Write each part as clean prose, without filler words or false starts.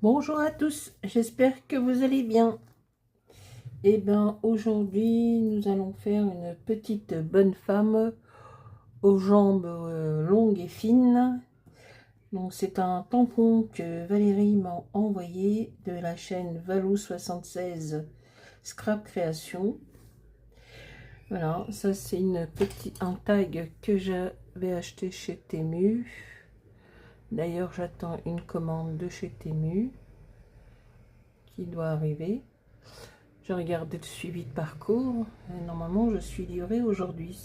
Bonjour à tous, j'espère que vous allez bien. Et bien aujourd'hui nous allons faire une petite bonne femme aux jambes longues et fines. Donc c'est un tampon que Valérie m'a envoyé de la chaîne Valou76 Scrap Création. Voilà, ça c'est un tag que j'avais acheté chez Temu. D'ailleurs j'attends une commande de chez Temu qui doit arriver. J'ai regardé le suivi de parcours et normalement je suis livrée aujourd'hui.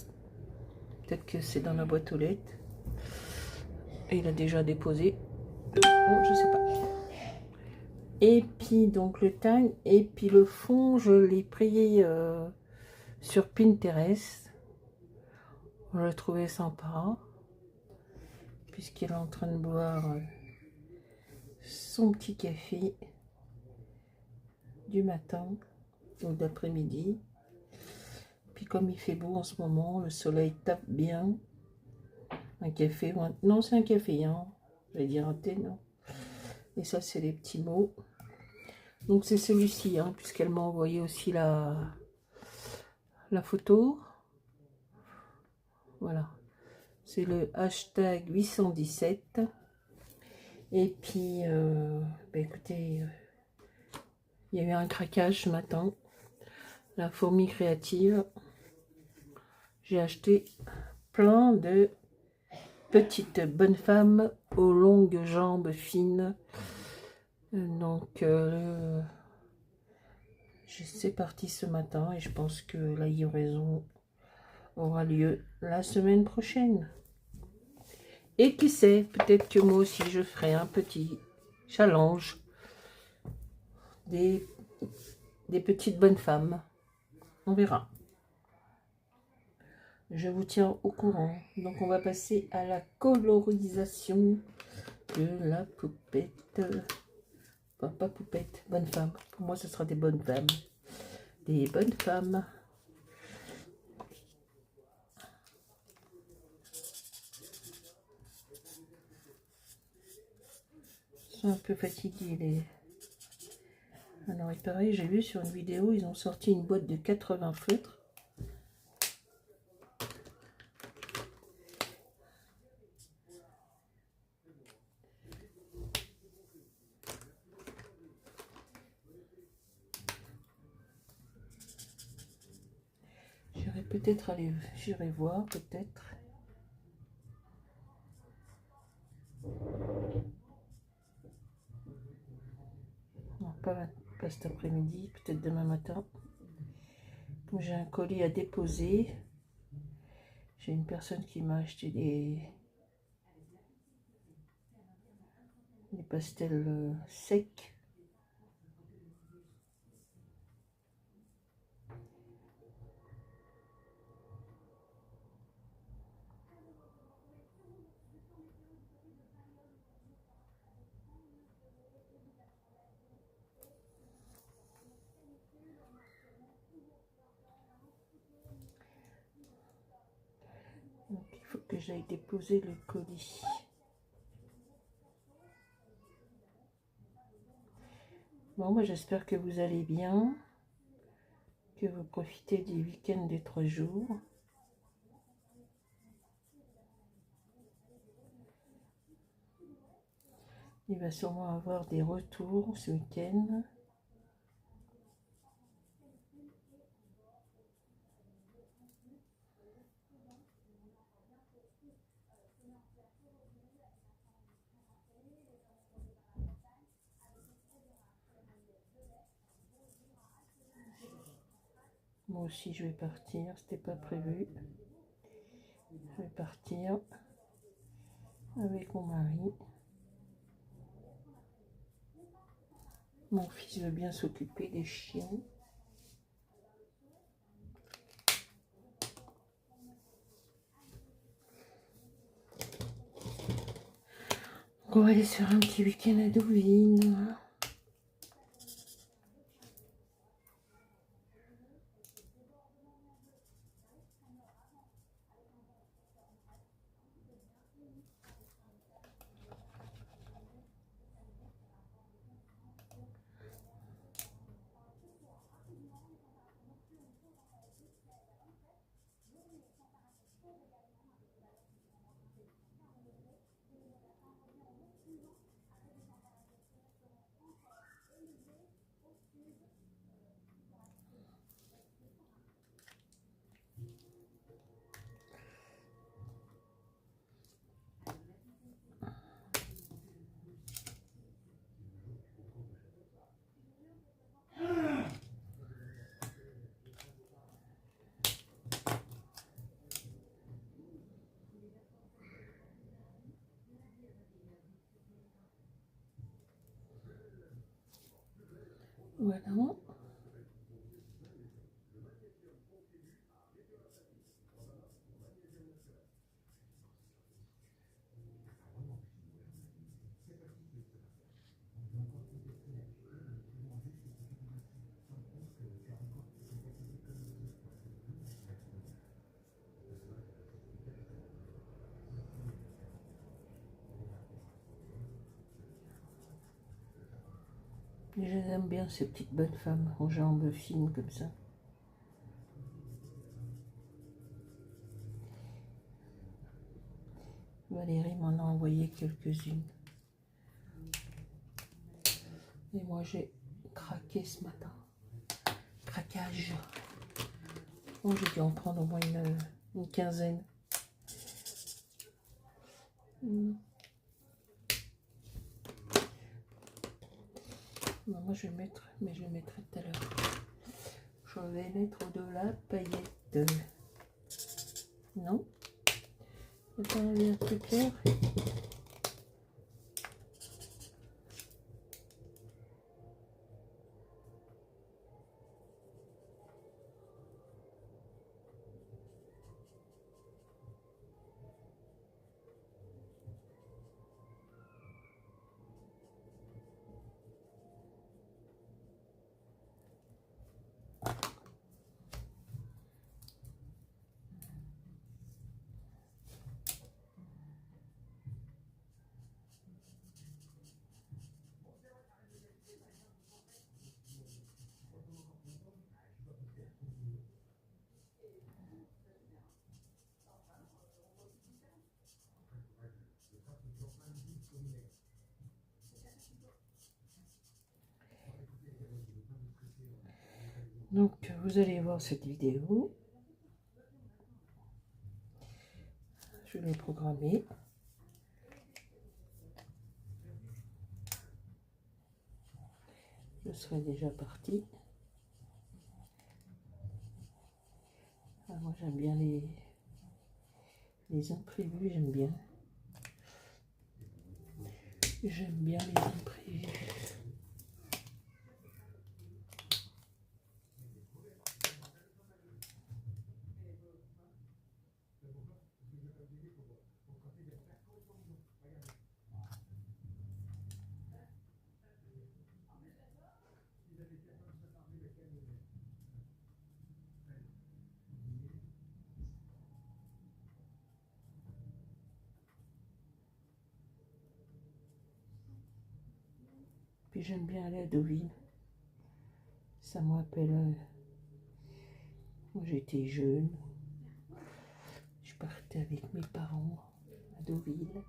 Peut-être que c'est dans la boîte aux lettres. Et il a déjà déposé. Bon, je sais pas. Et puis donc le tag et puis le fond, je l'ai pris sur Pinterest. Je le trouvais sympa puisqu'il est en train de boire son petit café du matin ou d'après-midi. Puis comme il fait beau en ce moment, le soleil tape bien. Un café, non c'est un café, hein. Je vais dire un thé, non. Et ça c'est les petits mots. Donc c'est celui-ci, hein, puisqu'elle m'a envoyé aussi la photo. Voilà. C'est le hashtag 817. Et puis, écoutez, il y a eu un craquage ce matin. La fourmi créative. J'ai acheté plein de petites bonnes femmes aux longues jambes fines. Donc, c'est parti ce matin et je pense que la livraison aura lieu la semaine prochaine. Et qui sait, peut-être que moi aussi je ferai un petit challenge des petites bonnes femmes. On verra. Je vous tiens au courant. Donc on va passer à la colorisation de la poupette. Enfin, pas poupette, bonne femme. Pour moi ce sera des bonnes femmes. Des bonnes femmes. Ils sont un peu fatigués les... Alors il paraît, j'ai vu sur une vidéo, ils ont sorti une boîte de 80 feutres. J'irai peut-être aller, j'irai voir peut-être. Non, pas cet après-midi, peut-être demain matin. J'ai un colis à déposer. J'ai une personne qui m'a acheté des pastels secs. Donc il faut que j'aille déposer le colis. Bon, moi j'espère que vous allez bien, que vous profitez du week-end des 3 jours. Il va sûrement avoir des retours ce week-end. Moi aussi je vais partir, c'était pas prévu. Je vais partir avec mon mari. Mon fils veut bien s'occuper des chiens. Donc on va aller sur un petit week-end à Deauville. Voilà. J'aime bien ces petites bonnes femmes aux jambes fines comme ça. Valérie m'en a envoyé quelques-unes. Et moi j'ai craqué ce matin. Craquage. Bon, j'ai dû en prendre au moins une quinzaine. Non, moi je vais mettre, mais je le mettrai tout à l'heure. Je vais mettre de la paillette. Non? C'est pas un verre plus clair. Donc vous allez voir cette vidéo. Je l'ai programmée. Je serai déjà partie. Ah, moi j'aime bien les imprévus, j'aime bien. J'aime bien les imprévus. Puis j'aime bien aller à Deauville. Ça me rappelle quand j'étais jeune. Je partais avec mes parents à Deauville.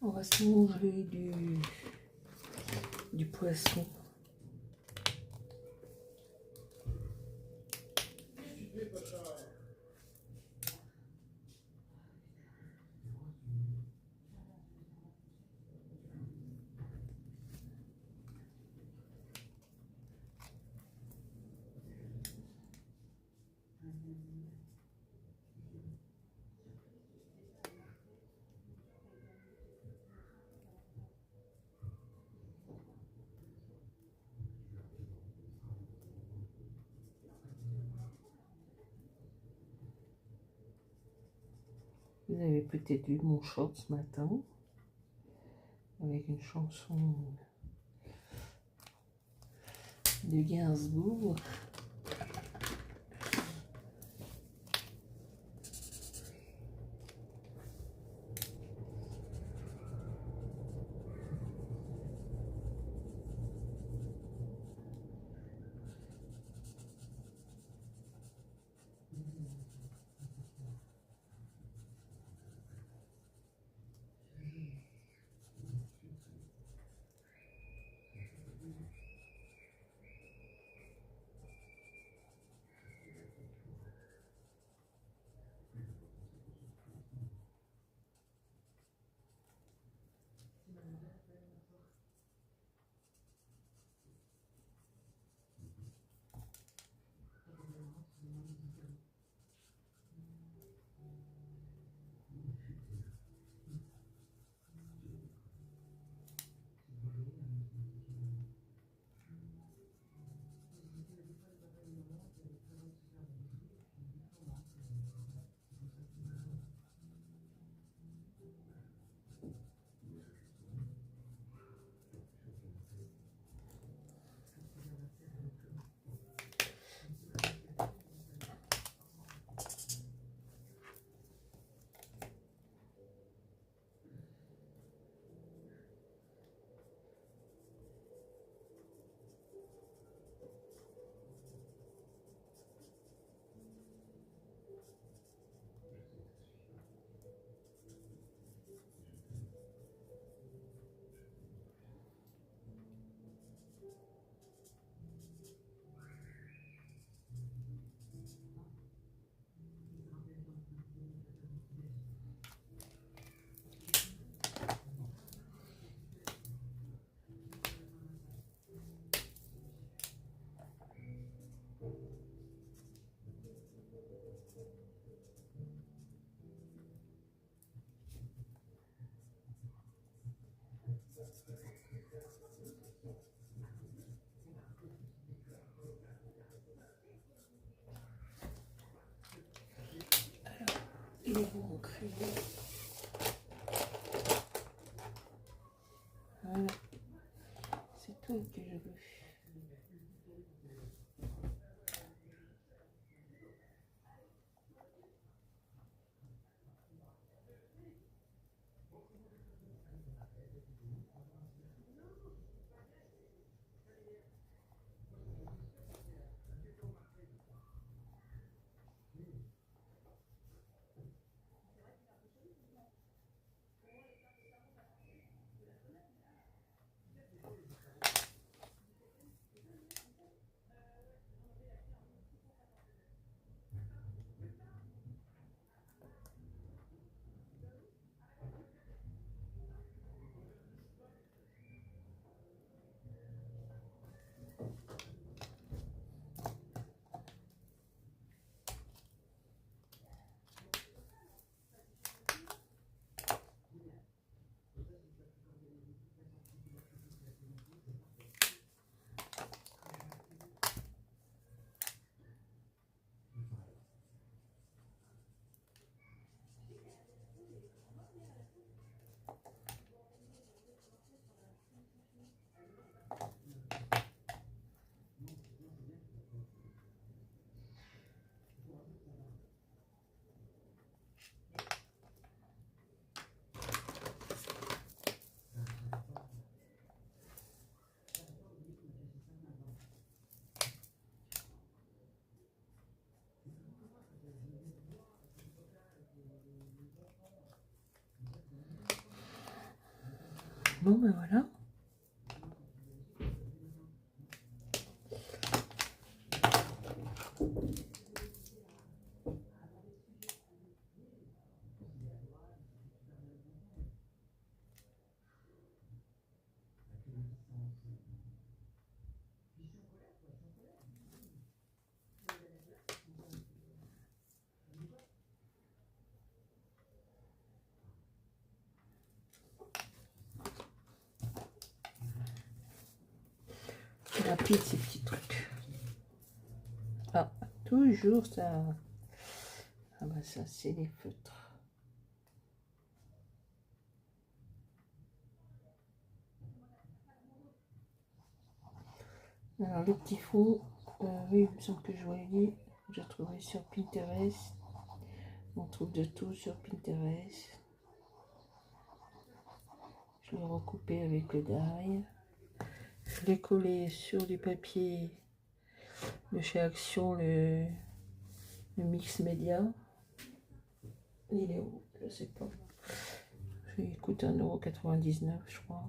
On va se manger du poisson. Vous avez peut-être vu mon short ce matin avec une chanson de Gainsbourg. que je veux. Bon ben voilà. Rapide ces petits trucs. Ah, toujours ça. Ah bah ça c'est les feutres. Alors le petit fond, oui, il me semble que je voyais dit, j'ai trouvé sur Pinterest. On trouve de tout sur Pinterest. Je l'ai recoupé avec le die. Je l'ai collé sur du papier de chez Action, le Mix Média. Il est où? Je sais pas. Il coûte 1,99 €, je crois.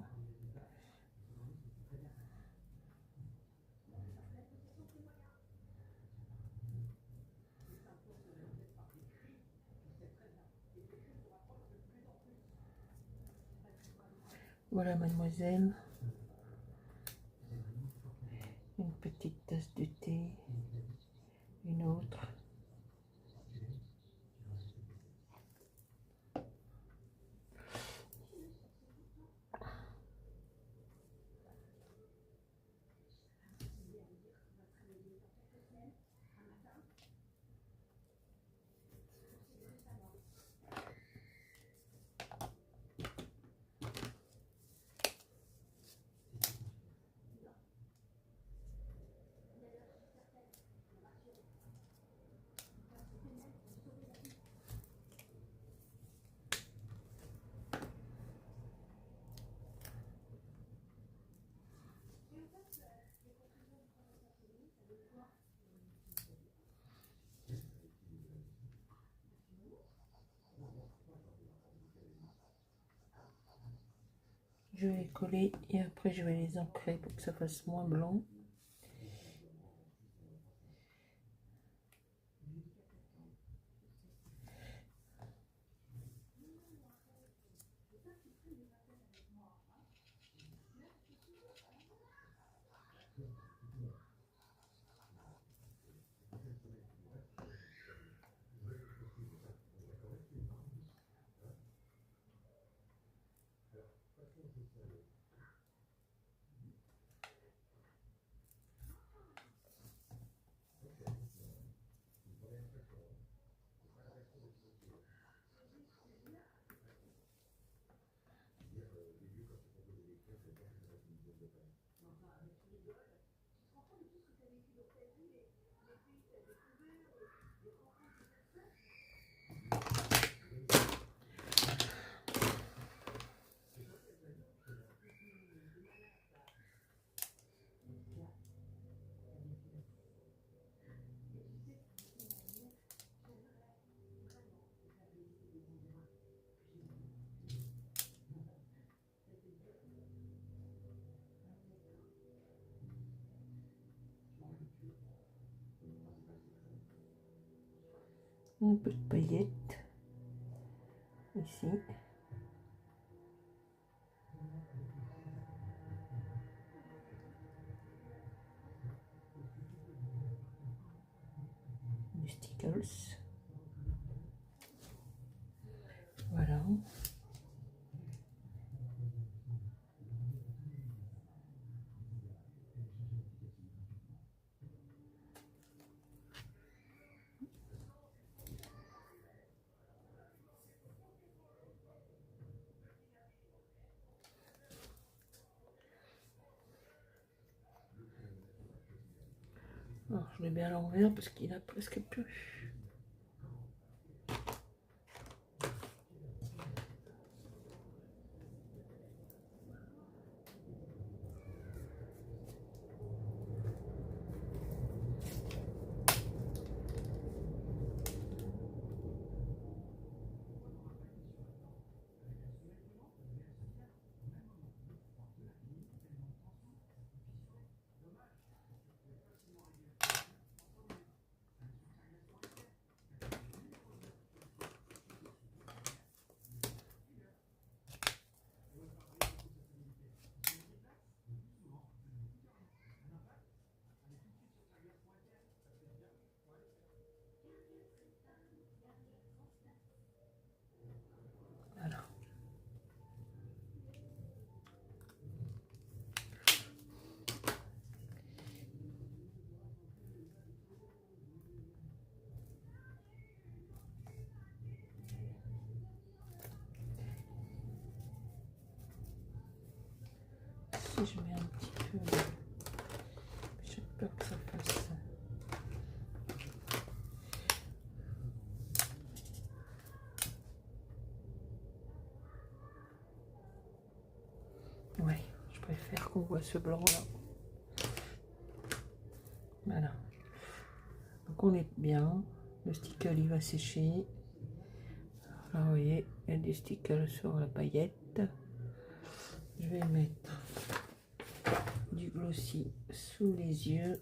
Voilà, mademoiselle. Une petite tasse de thé. Une autre. Je vais les coller et après je vais les ancrer pour que ça fasse moins blanc. Un peu de paillettes ici. Des stickers. Voilà. Alors, je l'ai bien à l'envers parce qu'il a presque plus. Voilà. Si je mets un petit peu, j'ai peur que ça fasse. Ouais, je préfère qu'on voit ce blanc là. Voilà. Donc on est bien. Le sticker il va sécher. Là vous voyez, il y a des stickers sur la paillette. Je vais mettre du glossy sous les yeux.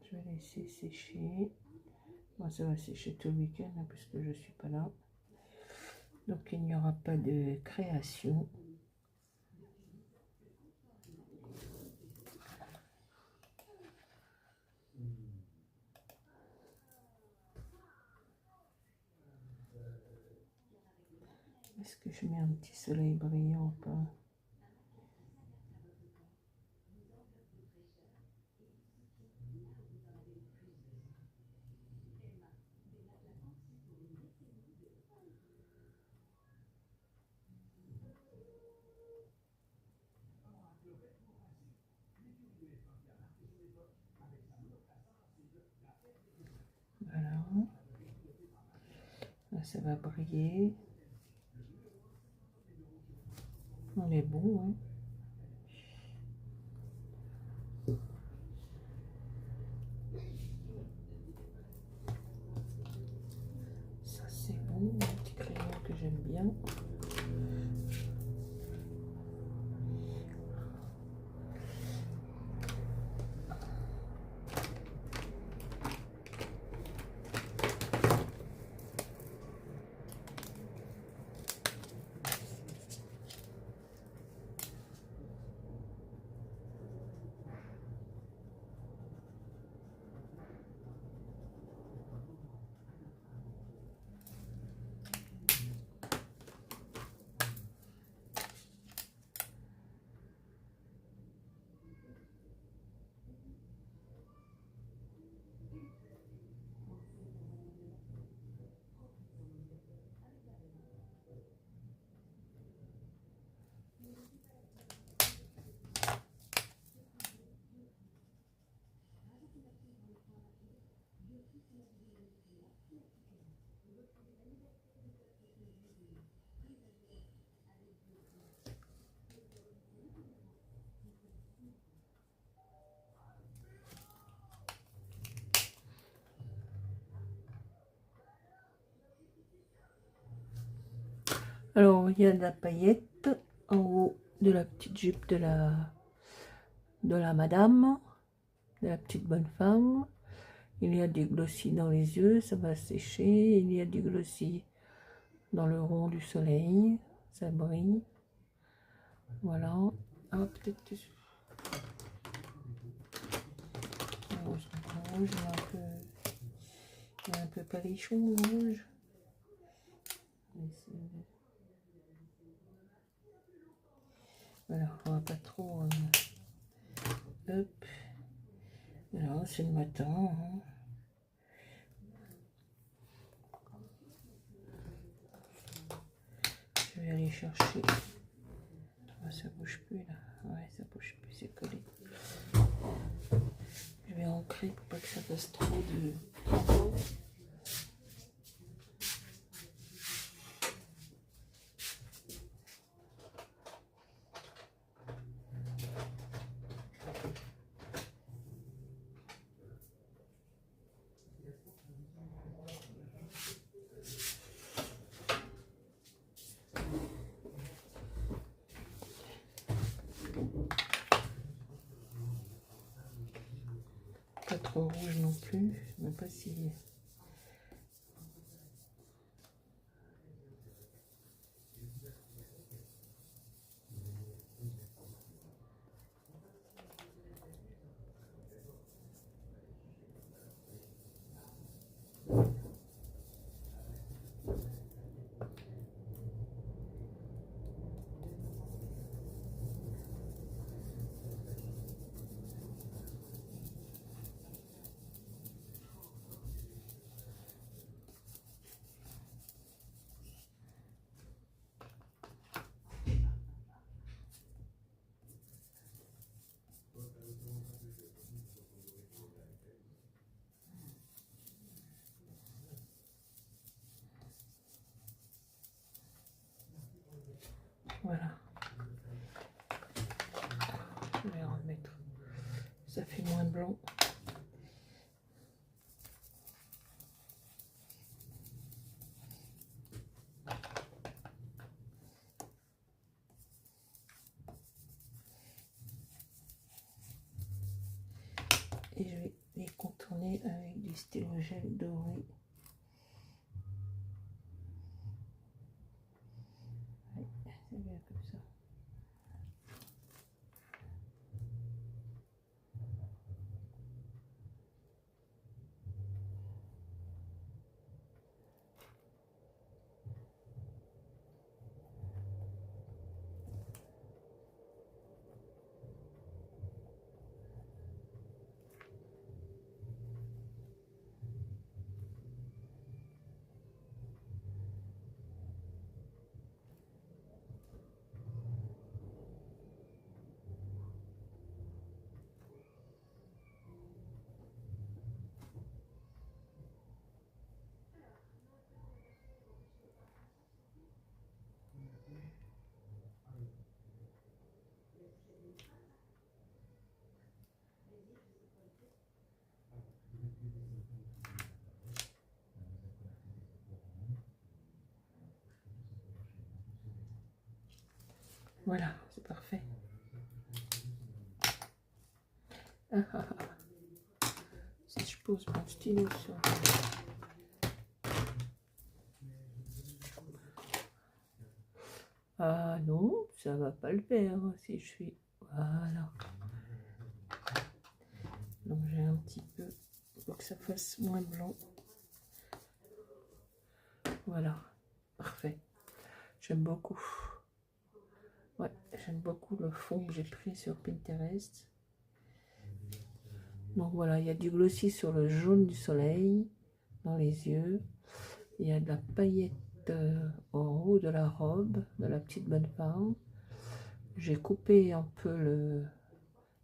Je vais laisser sécher. Moi, ça va sécher tout le week-end hein, puisque je suis pas là. Donc il n'y aura pas de création. Est-ce que je mets un petit soleil brillant ou pas? Voilà. Là, ça va briller. On est bon, hein. Ça c'est bon, un petit crayon que j'aime bien. Alors, il y a de la paillette en haut de la petite jupe de la madame, de la petite bonne femme. Il y a du glossy dans les yeux, ça va sécher. Il y a du glossy dans le rond du soleil, ça brille. Voilà. Ah, peut-être que... Rouge, il y a un peu palichon, le rouge. Voilà, on va pas trop... hop. Voilà, c'est le matin. Hein. Je vais aller chercher... Ah, ça bouge plus là. Ouais, ça bouge plus, c'est collé. Je vais ancrer pour pas que ça fasse trop de... Pas trop rouge non plus, je ne sais pas si... Voilà. Je vais remettre. Ça fait moins blanc. Et je vais les contourner avec du stylo gel doré. Ouais, c'est bien comme ça. Voilà, c'est parfait. Ah, ah, ah. Si je pose mon stylo sur... Ah non, ça va pas le faire si je suis... Voilà. Donc j'ai un petit peu pour que ça fasse moins blanc. Voilà, parfait. J'aime beaucoup. Ouais, j'aime beaucoup le fond que j'ai pris sur Pinterest. Donc voilà, il y a du glossy sur le jaune du soleil, dans les yeux. Il y a de la paillette en haut de la robe, de la petite bonne femme. J'ai coupé un peu le...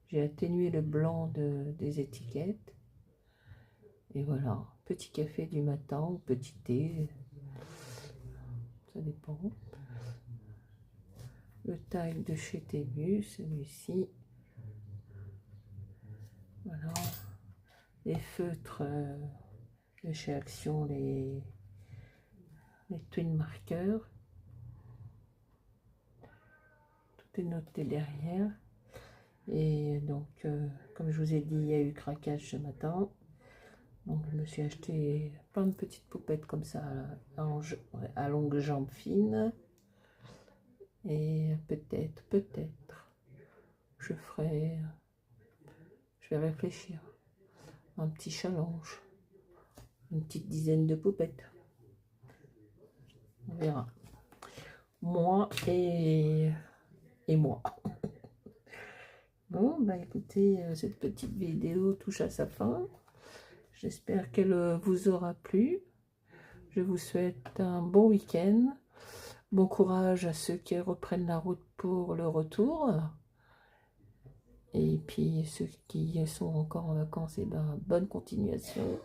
J'ai atténué le blanc des étiquettes. Et voilà, petit café du matin ou petit thé, ça dépend. Le taille de chez Tému, celui-ci. Voilà. Les feutres de chez Action, les twin marqueurs. tout est noté derrière. Et donc, comme je vous ai dit, il y a eu craquage ce matin. Donc, je me suis acheté plein de petites poupettes comme ça, à longues jambes fines. Et peut-être, je vais réfléchir. Un petit challenge. Une petite dizaine de poupettes. On verra. Moi et moi. Bon, bah écoutez, cette petite vidéo touche à sa fin. J'espère qu'elle vous aura plu. Je vous souhaite un bon week-end. Bon courage à ceux qui reprennent la route pour le retour. Et puis ceux qui sont encore en vacances, et ben, bonne continuation.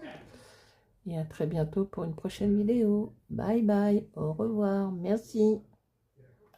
Et à très bientôt pour une prochaine vidéo. Bye bye, au revoir, merci.